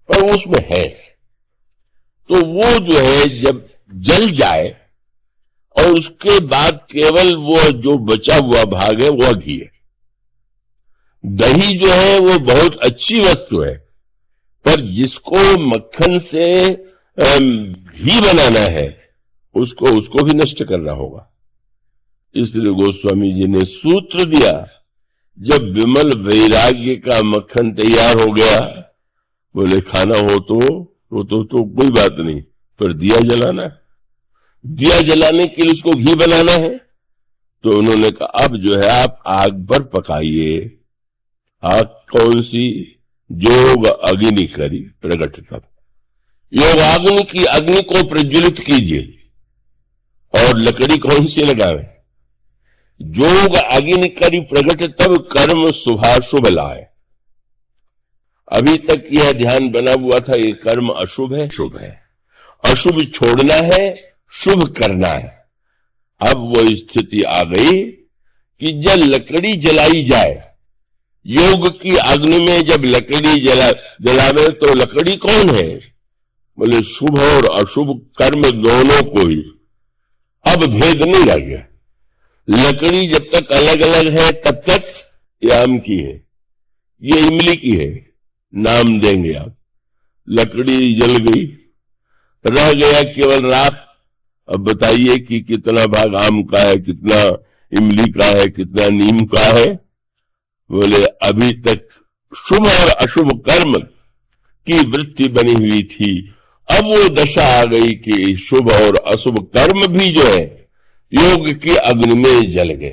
पर उसमें है, तो वो जो है जब जल जाए और उसके बाद केवल वो जो बचा हुआ भाग है वो घी है। दही जो है वो बहुत अच्छी वस्तु है, पर जिसको मक्खन से घी बनाना है उसको उसको भी नष्ट करना होगा। इसलिए गोस्वामी जी ने सूत्र दिया, जब विमल वैराग्य का मक्खन तैयार हो गया, बोले खाना हो तो कोई बात नहीं, पर दिया जलाना है, दिया जलाने के लिए उसको घी बनाना है। तो उन्होंने कहा अब जो है आप आग पर पकाइए। आग कौन सी? जोग अग्नि करी प्रगट तब, योग अग्नि की अग्नि को प्रज्वलित कीजिए। और लकड़ी कौन सी लगावे? जोग अग्नि करी प्रगट तब कर्म शुभाशुभ लाए। अभी तक यह ध्यान बना हुआ था ये कर्म अशुभ है, शुभ है, अशुभ छोड़ना है, शुभ करना है। अब वो स्थिति आ गई कि जब लकड़ी जलाई जाए, योग की अग्नि में जब लकड़ी जलावे तो लकड़ी कौन है? बोले शुभ और अशुभ कर्म दोनों को ही। अब भेद नहीं रह गया। लकड़ी जब तक अलग अलग है तब तक ये आम की है, ये इमली की है, नाम देंगे आप। लकड़ी जल गई, रह गया केवल राख। अब बताइए कि कितना भाग आम का है, कितना इमली का है, कितना नीम का है। बोले अभी तक शुभ और अशुभ कर्म की वृत्ति बनी हुई थी, अब वो दशा आ गई कि शुभ और अशुभ कर्म भी जो है योग की अग्नि में जल गए।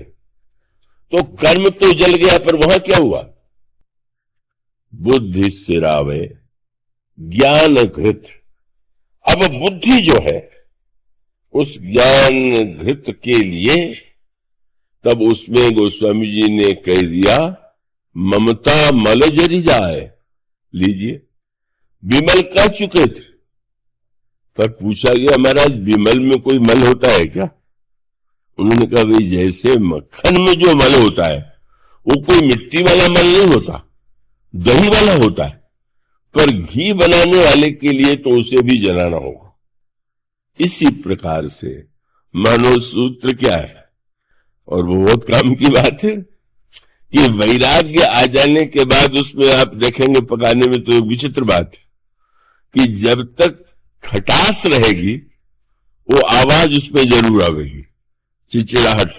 तो कर्म तो जल गया, पर वहां क्या हुआ? बुद्धि सिरावे ज्ञान घृत। अब बुद्धि जो है उस ज्ञान घृत के लिए तब उसमें गोस्वामी जी ने कह दिया ममता मल जरी जाए। लीजिए, विमल कह चुके थे, पर पूछा गया महाराज विमल में कोई मल होता है क्या? उन्होंने कहा भाई जैसे मक्खन में जो मल होता है वो कोई मिट्टी वाला मल नहीं होता, दही वाला होता है, पर घी बनाने वाले के लिए तो उसे भी जलाना होगा। इसी प्रकार से मानो सूत्र क्या है, और वो बहुत काम की बात है कि वैराग्य आ जाने के बाद उसमें आप देखेंगे पकाने में तो एक विचित्र बात है कि जब तक खटास रहेगी वो आवाज उसमें जरूर आवेगी, चिचिड़ाहट।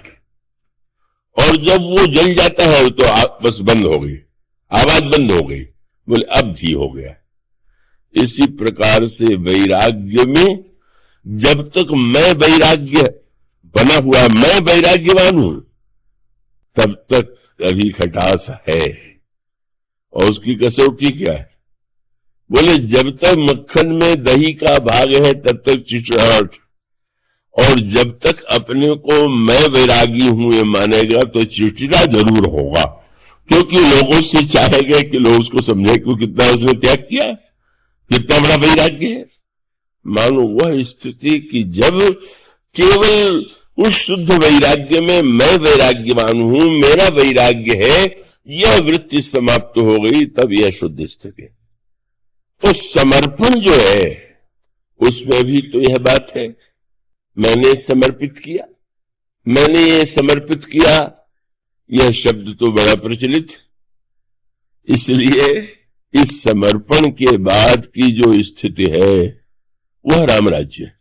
और जब वो जल जाता है तो बस बंद हो गई, आवाज बंद हो गई, बोले अब घी हो गया। इसी प्रकार से वैराग्य में जब तक मैं वैराग्य बना हुआ, मैं वैराग्यवान हूं, तब तक अभी खटास है। और उसकी कसौटी क्या है? बोले जब तक मक्खन में दही का भाग है तब तक चिचड़ाहट, और जब तक अपने को मैं वैरागी हूं ये मानेगा तो चिड़चिड़ा जरूर होगा, क्योंकि लोगों से चाहेगा कि लोग उसको समझे कि कितना उसने त्याग किया, कितना बड़ा वैराग्य है। मानो वह स्थिति कि जब केवल उस शुद्ध वैराग्य में मैं वैराग्यवान हूं, मेरा वैराग्य है, यह वृत्ति समाप्त हो गई, तब यह शुद्ध स्थिति। तो समर्पण जो है उसमें भी तो यह बात है, मैंने समर्पित किया, मैंने ये समर्पित किया, यह शब्द तो बड़ा प्रचलित। इसलिए इस समर्पण के बाद की जो स्थिति है वह राम राज्य है।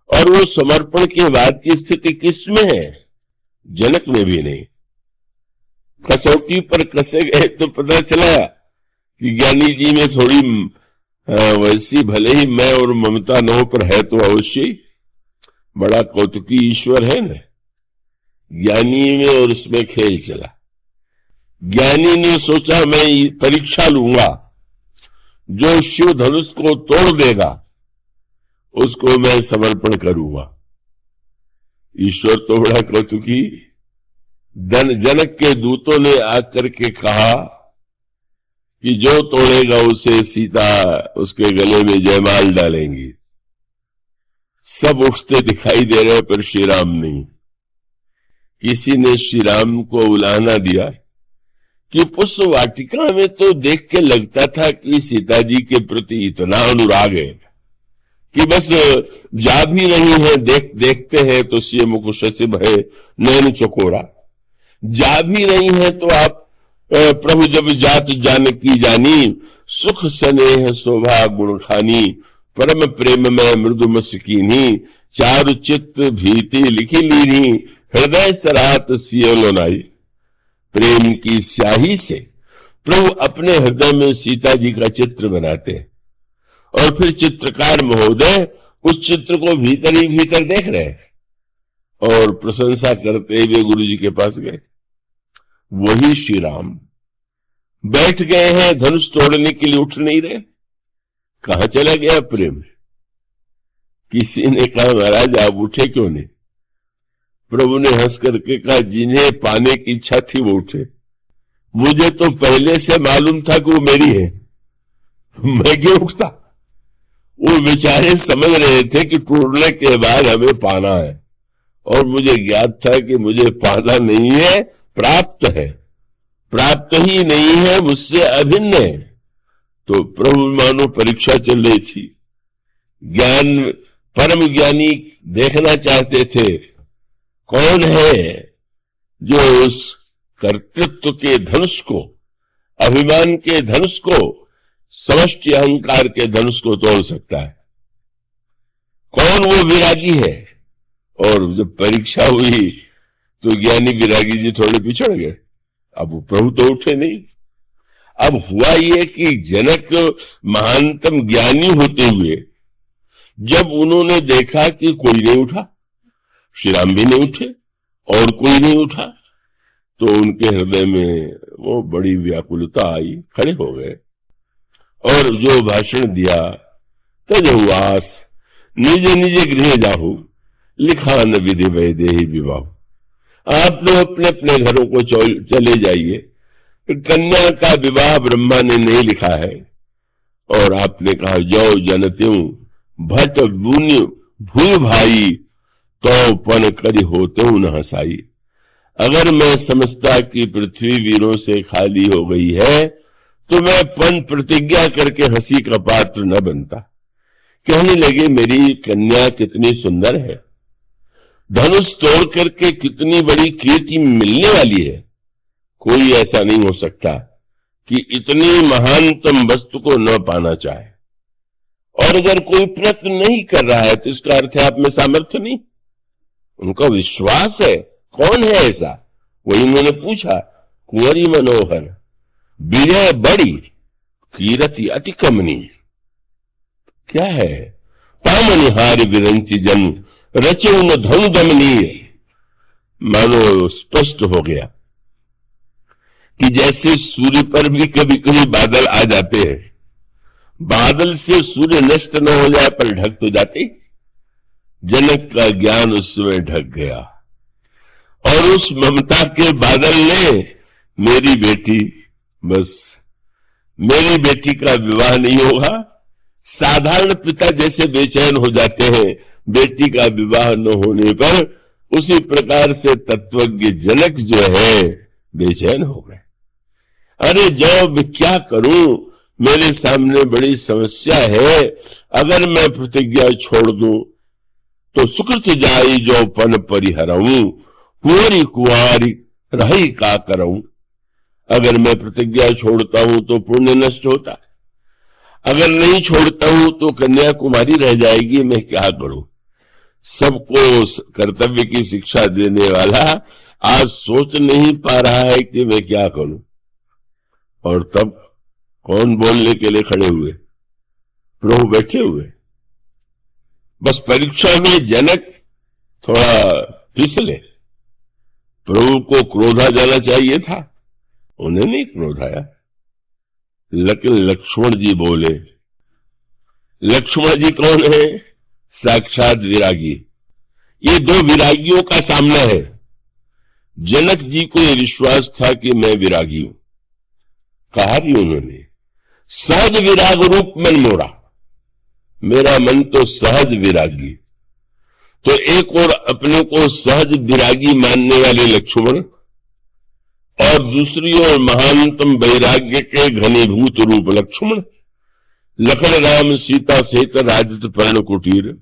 और वो समर्पण के बाद की स्थिति किसमें है? जनक में भी नहीं। कसौटी पर कसे गए तो पता चला कि ज्ञानी जी में थोड़ी वैसी भले ही मैं और ममता न हो, पर है तो अवश्य। बड़ा कौतुकी ईश्वर है ना, ज्ञानी में और उसमें खेल चला। ज्ञानी ने सोचा मैं परीक्षा लूंगा, जो शिव धनुष को तोड़ देगा उसको मैं समर्पण करूंगा। ईश्वर तो बड़ा कौतुकी, जनक के दूतों ने आकर के कहा कि जो तोड़ेगा उसे सीता उसके गले में जयमाल डालेंगी। सब उठते दिखाई दे रहे पर श्री राम नहीं। किसी ने श्री राम को उलाहना दिया कि पुष्प वाटिका में तो देख के लगता था कि सीता जी के प्रति इतना अनुराग है कि बस जा भी रही है, देखते हैं तो सिय मुकुश से भय नयन चकोरा। जा भी रही है तो आप प्रभु जब जात जानकी जानी, सुख स्नेह शोभा गुण खानी, परम प्रेम में मृदु मस्कीनी, चारु चित्त भीति लिखी लीनी, हृदय सरात सिय लोनाई। प्रेम की स्याही से प्रभु अपने हृदय में सीता जी का चित्र बनाते हैं और फिर चित्रकार महोदय उस चित्र को भीतर ही भीतर देख रहे हैं और प्रशंसा करते हुए गुरु जी के पास गए। वही श्री राम बैठ गए हैं, धनुष तोड़ने के लिए उठ नहीं रहे। कहां चला गया प्रेम? किसी ने कहा महाराज आप उठे क्यों नहीं? प्रभु ने हंस करके कहा जिन्हें पाने की इच्छा थी वो उठे, मुझे तो पहले से मालूम था कि वो मेरी है, मैं क्यों उठता? वो बेचारे समझ रहे थे कि टूटने के बाद हमें पाना है और मुझे ज्ञात था कि मुझे पाना नहीं है, प्राप्त है, प्राप्त ही नहीं है, मुझसे अभिन्न है। तो प्रभु मानो परीक्षा चल रही थी। ज्ञान परम ज्ञानी देखना चाहते थे कौन है जो उस कर्तृत्व के धनुष को, अभिमान के धनुष को, समष्टि अहंकार के धनुष को तोड़ सकता है, कौन वो विरागी है। और जब परीक्षा हुई तो ज्ञानी विरागी जी थोड़े पिछड़ गए। अब वो प्रभु तो उठे नहीं। अब हुआ ये कि जनक महानतम ज्ञानी होते हुए जब उन्होंने देखा कि कोई नहीं उठा, श्री राम भी नहीं उठे और कोई नहीं उठा, तो उनके हृदय में वो बड़ी व्याकुलता आई, खड़े हो गए और जो भाषण दिया, तजहुआस निज निज गृह जाहु, लिखा न विधि वैदेही विवाह। आप लोग अपने अपने घरों को चले जाइए, कन्या का विवाह ब्रह्मा ने नहीं लिखा है। और आपने कहा जो जनत्यू भट बुन्य भूय भाई, तो पन करी होते हूं न हंसाई। अगर मैं समझता कि पृथ्वी वीरों से खाली हो गई है तो मैं पन प्रतिज्ञा करके हंसी का पात्र न बनता। कहने लगे मेरी कन्या कितनी सुंदर है, धनुष तोड़ करके कितनी बड़ी कीर्ति मिलने वाली है। कोई ऐसा नहीं हो सकता कि इतनी महानतम वस्तु को न पाना चाहे। और अगर कोई प्रयत्न नहीं कर रहा है तो इसका अर्थ है आप में सामर्थ्य नहीं। उनका विश्वास है। कौन है ऐसा? वही उन्होंने पूछा। कुंवरी मनोहर विजय बड़ी कीरति अति कमनी। क्या है? पामनिहार विरंची जन रचे उन धनु दमनीय। मानो स्पष्ट हो गया कि जैसे सूर्य पर भी कभी कभी बादल आ जाते हैं, बादल से सूर्य नष्ट न हो जाए पर ढक तो जाते। जनक का ज्ञान उस समय ढक गया और उस ममता के बादल ने मेरी बेटी, बस मेरी बेटी का विवाह नहीं होगा। साधारण पिता जैसे बेचैन हो जाते हैं बेटी का विवाह न होने पर, उसी प्रकार से तत्वज्ञ जनक जो है बेचैन हो गए। अरे जब क्या करूं, मेरे सामने बड़ी समस्या है। अगर मैं प्रतिज्ञा छोड़ दूं तो सुकृत जाई जो पन परिहरऊं, कुंवरी कुंवारी रही का करऊं। अगर मैं प्रतिज्ञा छोड़ता हूं तो पुण्य नष्ट होता, अगर नहीं छोड़ता हूं तो कन्याकुमारी रह जाएगी। मैं क्या करूं? सबको कर्तव्य की शिक्षा देने वाला आज सोच नहीं पा रहा है कि मैं क्या करूं। और तब कौन बोलने के लिए खड़े हुए? प्रभु बैठे हुए। बस परीक्षा में जनक थोड़ा फिसले। प्रभु को क्रोध आ जाना चाहिए था, उन्हें नहीं क्रोध आया। लेकिन लक्ष्मण जी बोले। लक्ष्मण जी कौन है? साक्षात विरागी। ये दो विरागियों का सामना है। जनक जी को यह विश्वास था कि मैं विरागी हूं। कहा भी उन्होंने, सहज विराग रूप मन मोरा। मेरा मन तो सहज विरागी। तो एक और अपने को सहज विरागी मानने वाले लक्ष्मण, और दूसरी ओर महानतम वैराग्य के घनीभूत रूप लक्ष्मण। लखन राम सीता सहित राजत पर्ण कुटीर,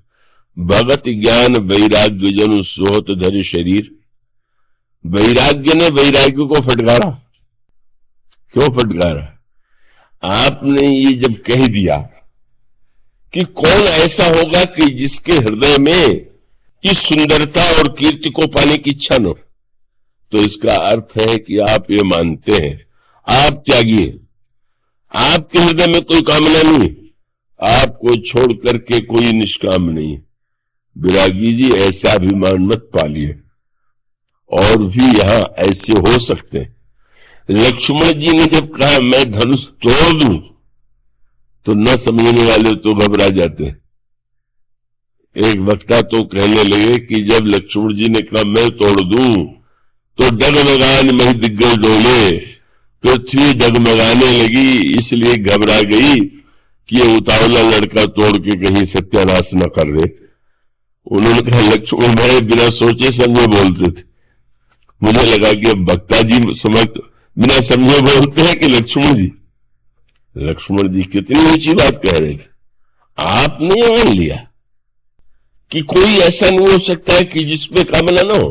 भगत ज्ञान वैराग्य जन सोहत धर शरीर। वैराग्य ने वैराग्य को फटकारा। क्यों फटकारा? आपने ये जब कह दिया कि कौन ऐसा होगा कि जिसके हृदय में इस सुंदरता और कीर्ति को पाने की इच्छा न हो, तो इसका अर्थ है कि आप ये मानते हैं आप त्यागी हैं, आपके हृदय में कोई कामना नहीं, आपको छोड़ करके कोई निष्काम नहीं है। विरागी जी, ऐसा अभिमान मत पालिए। और भी यहां ऐसे हो सकते हैं। लक्ष्मण जी ने जब कहा मैं धनुष तोड़ दूं, तो न समझने वाले तो घबरा जाते हैं। एक वक्ता तो कहने लगे कि जब लक्ष्मण जी ने कहा मैं तोड़ दूं, तो डगमगान मही दिग्गज डोले, पृथ्वी डगमगाने लगी, इसलिए घबरा गई कि ये उतावला लड़का तोड़ के कहीं सत्यानाश न कर दे। उन्होंने कहा लक्ष्मण भाई बिना सोचे समझे बोलते थे। मुझे लगा कि अब वक्ता जी समझ बिना समझे बोलते हैं कि लक्ष्मण जी कितनी ऊंची बात कह रहे थे। आपने मान लिया कि कोई ऐसा नहीं हो सकता है कि जिसमें कामना न हो,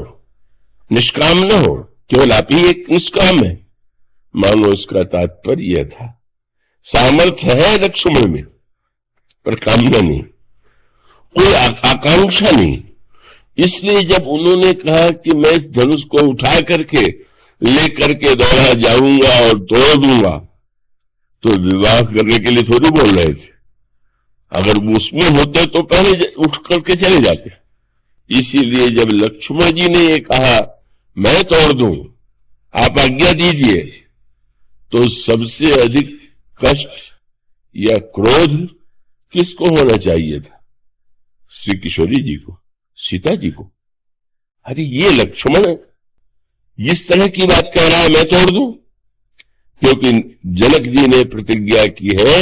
निष्काम न हो, केवल आप ही एक निष्काम है। मानो इसका तात्पर्य यह था सामर्थ्य है लक्ष्मण में, पर कामना नहीं, कोई आकांक्षा नहीं। इसलिए जब उन्होंने कहा कि मैं इस धनुष को उठा करके लेकर के दौड़ा जाऊंगा और तोड़ दूंगा, तो विवाह करने के लिए थोड़ी बोल रहे थे। अगर वो उसमें होते तो पहले उठ करके चले जाते। इसीलिए जब लक्ष्मण जी ने ये कहा मैं तोड़ दूं, आप आज्ञा दीजिए, तो सबसे अधिक कष्ट या क्रोध किसको होना चाहिए था? श्री किशोरी जी को, सीता जी को। अरे ये लक्ष्मण जिस तरह की बात कह रहा है मैं तोड़ दूं, क्योंकि जनक जी ने प्रतिज्ञा की है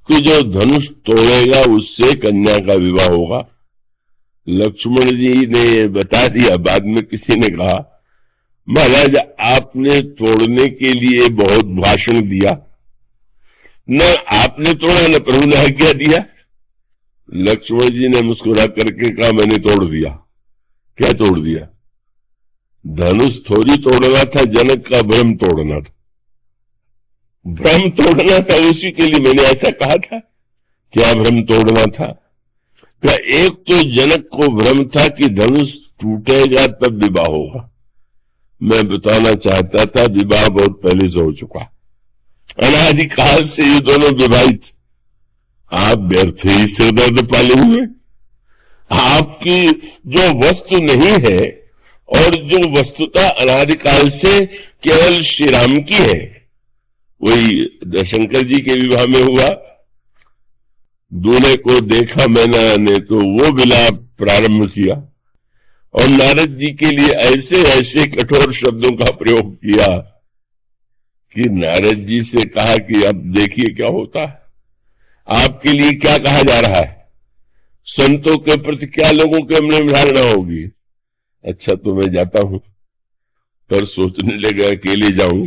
कि जो धनुष तोड़ेगा उससे कन्या का विवाह होगा। लक्ष्मण जी ने बता दिया। बाद में किसी ने कहा महाराज आपने तोड़ने के लिए बहुत भाषण दिया, न आपने तोड़ा न प्रभु ने आज्ञा दिया। लक्ष्मण जी ने मुस्कुरा करके कहा मैंने तोड़ दिया। क्या तोड़ दिया? धनुष थोड़ी तोड़ना था, जनक का भ्रम तोड़ना था। भ्रम तोड़ना था, उसी के लिए मैंने ऐसा कहा था। क्या भ्रम तोड़ना था? क्या एक तो जनक को भ्रम था कि धनुष टूटेगा तब विवाह होगा। मैं बताना चाहता था विवाह बहुत पहले से हो चुका, अनादिकाल से ये दोनों विवाहित। आप व्यर्थ ही सिरदर्द पाले हुए। आपकी जो वस्तु नहीं है और जो वस्तुता अनादिकाल से केवल श्री राम की है, वही शंकर जी के विवाह में हुआ। दूल्हे को देखा मैना ने तो वो विलाप प्रारंभ किया और नारद जी के लिए ऐसे ऐसे कठोर शब्दों का प्रयोग किया कि नारद जी से कहा कि अब देखिए क्या होता है, आपके लिए क्या कहा जा रहा है, संतों के प्रति क्या लोगों के मन में धारणा होगी। अच्छा तो मैं जाता हूं। पर सोचने लगा अकेले जाऊं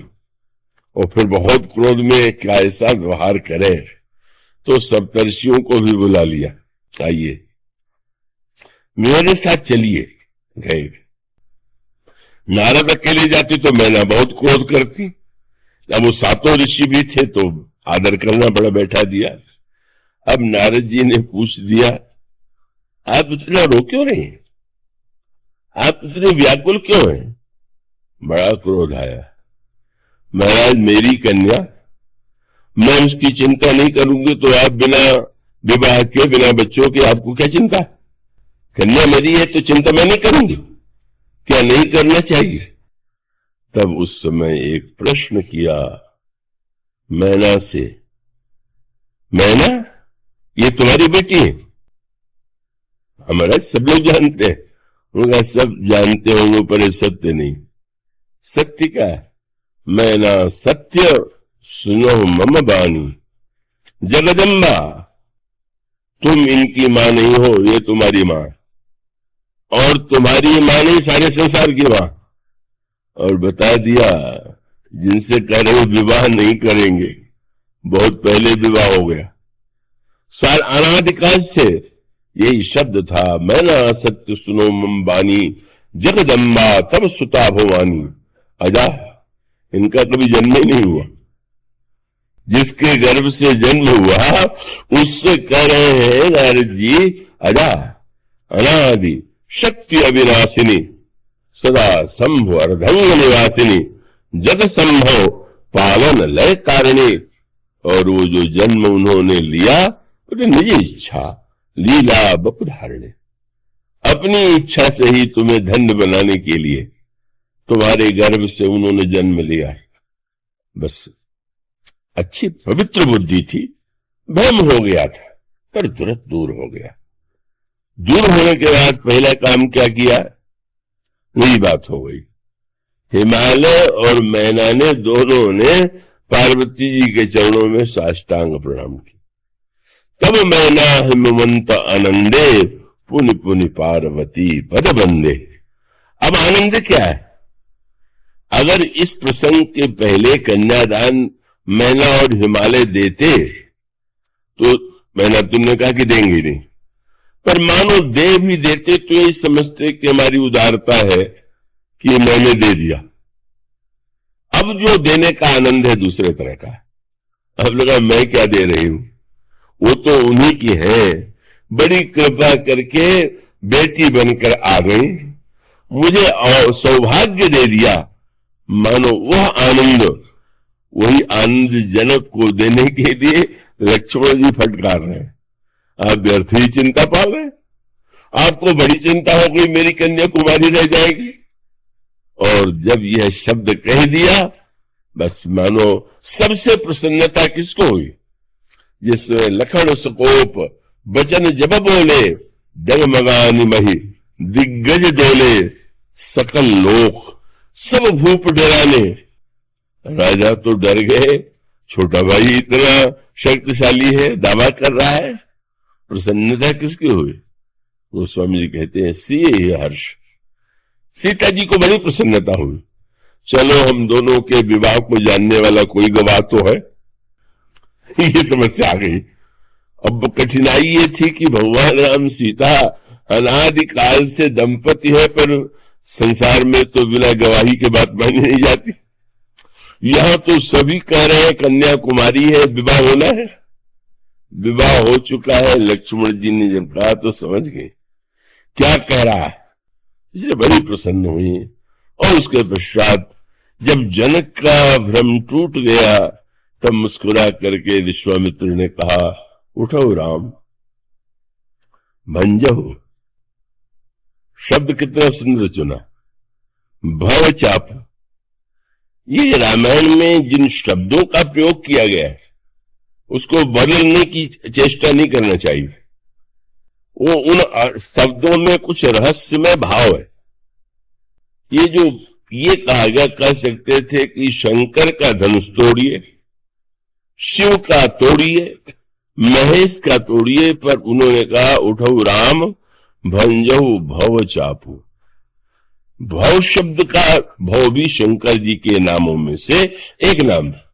और फिर बहुत क्रोध में क्या ऐसा व्यवहार करे, तो सप्तर्षियों को भी बुला लिया, आइए मेरे साथ चलिए। गए। नारद अकेले जाते तो मैना बहुत क्रोध करती। अब वो सातों ऋषि भी थे तो आदर करना बड़ा बैठा दिया। अब नारद जी ने पूछ दिया आप इतना रो क्यों रहे हैं, आप इतने व्याकुल क्यों हैं? बड़ा क्रोध आया। महाराज मेरी कन्या, मैं उसकी चिंता नहीं करूंगी तो आप बिना विवाह के बिना बच्चों के आपको क्या चिंता? कन्या मेरी है तो चिंता मैं नहीं करूंगी, क्या नहीं करना चाहिए? तब उस समय एक प्रश्न किया मैना से, मैना ये तुम्हारी बेटी है? हमारा सब लोग जानते हैं। उनका सब जानते होंगे पर ये सत्य नहीं। सत्य क्या है? मैना सत्य सुनो मम बानी, जगदम्बा तुम इनकी मां नहीं हो, ये तुम्हारी मां, और तुम्हारी मां नहीं सारे संसार की मां। और बता दिया जिनसे कह रहे विवाह नहीं करेंगे, बहुत पहले विवाह हो गया। साल अनादिकाल से यही शब्द था, मैना सत्य सुनो मम बानी, जगदम्बा तब सुता भवानी। अजा, इनका कभी जन्म ही नहीं हुआ। जिसके गर्भ से जन्म हुआ उससे कह रहे हैं नारद जी, अजा अनादि शक्ति अविनाशिनी, सदा संभव अर्धंग निवासिनी, जग संभव पालन लय कारिणी। और वो जो जन्म उन्होंने लिया वो निज इच्छा लीला बपुधारणे, अपनी इच्छा से ही तुम्हें धन्य बनाने के लिए तुम्हारे गर्भ से उन्होंने जन्म लिया है। बस अच्छी पवित्र बुद्धि थी, भ्रम हो गया था पर तुरंत दूर हो गया। दूर होने के बाद पहला काम क्या किया, वही बात हो गई। हिमालय और मैना ने दोनों ने पार्वती जी के चरणों में साष्टांग प्रणाम किया। तब मैना हिमवंत आनंदे, पुनि पुनि पार्वती पद बंदे। अब आनंद क्या है, अगर इस प्रसंग के पहले कन्यादान मैना और हिमालय देते तो मैना तुमने कहा कि देंगे नहीं, पर मानो दे भी देते तो ये समझते कि हमारी उदारता है कि मैंने दे दिया। अब जो देने का आनंद है दूसरे तरह का। अब लगा मैं क्या दे रही हूं, वो तो उन्हीं की है, बड़ी कृपा करके बेटी बनकर आ गई, मुझे सौभाग्य दे दिया। मानो वह आनंद, वही आनंद जनक को देने के लिए लक्ष्मण जी फटकार रहे हैं। आप व्यर्थ ही चिंता पाल रहे हैं, आपको बड़ी चिंता हो गई मेरी कन्या कुमारी रह जाएगी। और जब यह शब्द कह दिया, बस मानो सबसे प्रसन्नता किसको हुई, जिसमें लखन सकोप वचन जब बोले, डगमगानी मही दिग्गज डोले, सकल लोक सब भूप डराने। राजा तो डर गए, छोटा भाई इतना शक्तिशाली है, दावा कर रहा है, प्रसन्नता किसकी हुई। गोस्वामी जी कहते हैं सी हर्ष, सीता जी को बड़ी प्रसन्नता हुई। चलो हम दोनों के विवाह को जानने वाला कोई गवाह तो है। ये समस्या आ गई। अब कठिनाई ये थी कि भगवान राम सीता अनादिकाल से दंपति है, पर संसार में तो बिना गवाही के बात मानी नहीं जाती। यहां तो सभी कह रहे हैं कन्या कुमारी है, विवाह होना है, विवाह हो चुका है। लक्ष्मण जी ने जब कहा तो समझ गए क्या कह रहा है, इसलिए बड़ी प्रसन्न हुई। और उसके पश्चात जब जनक का भ्रम टूट गया, तब मुस्कुरा करके विश्वामित्र ने कहा, उठो राम भंजहो। शब्द कितना सुंदर चुना, भव चाप। ये रामायण में जिन शब्दों का प्रयोग किया गया है उसको बदलने की चेष्टा नहीं करना चाहिए। वो उन शब्दों में कुछ रहस्यमय भाव है। ये कहा गया, कह सकते थे कि शंकर का धनुष तोड़िए, शिव का तोड़िए, महेश का तोड़िए, पर उन्होंने कहा उठो राम भंजहु भव चापू। भव शब्द का, भव भी शंकर जी के नामों में से एक नाम है।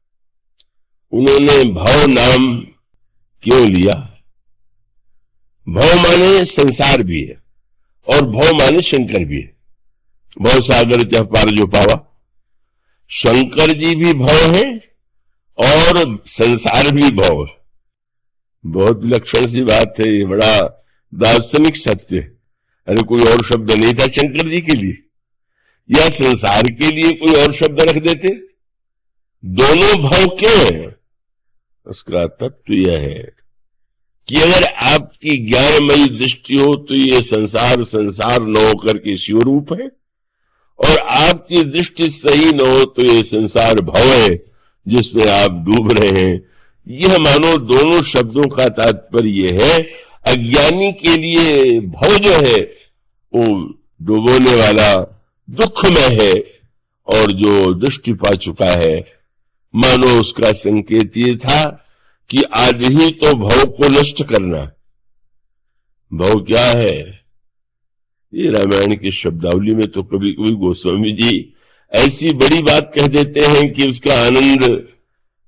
उन्होंने भव नाम क्यों लिया, भव माने संसार भी है और भव माने शंकर भी है। भव सागर चह पार जो पावा, शंकर जी भी भव है और संसार भी भव है। बहुत विलक्षण सी बात है, ये बड़ा दार्शनिक सत्य है। अरे कोई और शब्द नहीं था शंकर जी के लिए, या संसार के लिए कोई और शब्द रख देते। दोनों भव क्यों है, उसका तत्व यह है कि अगर आपकी ज्ञानमयी दृष्टि हो तो ये संसार संसार न होकर के शिव रूप है, और आपकी दृष्टि सही न हो तो ये संसार भव है जिसमें आप डूब रहे हैं। यह मानो दोनों शब्दों का तात्पर्य है, अज्ञानी के लिए भव जो है वो डुबोने वाला दुख में है, और जो दृष्टि पा चुका है मानो उसका संकेत ये था कि आज ही तो भव को नष्ट करना। भव क्या है, ये रामायण की शब्दावली में तो कभी कभी गोस्वामी जी ऐसी बड़ी बात कह देते हैं कि उसका आनंद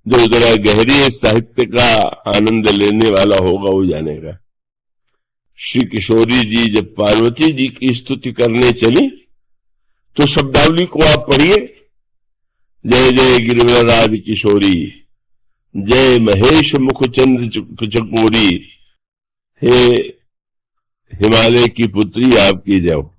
जो जरा गहरी साहित्य का आनंद लेने वाला होगा वो जानेगा। श्री किशोरी जी जब पार्वती जी की स्तुति करने चली तो शब्दावली को आप पढ़िए। जय जय गिरिवरराज किशोरी, जय महेश मुख चंद्र चकोरी, हे हिमालय की पुत्री आपकी जय हो।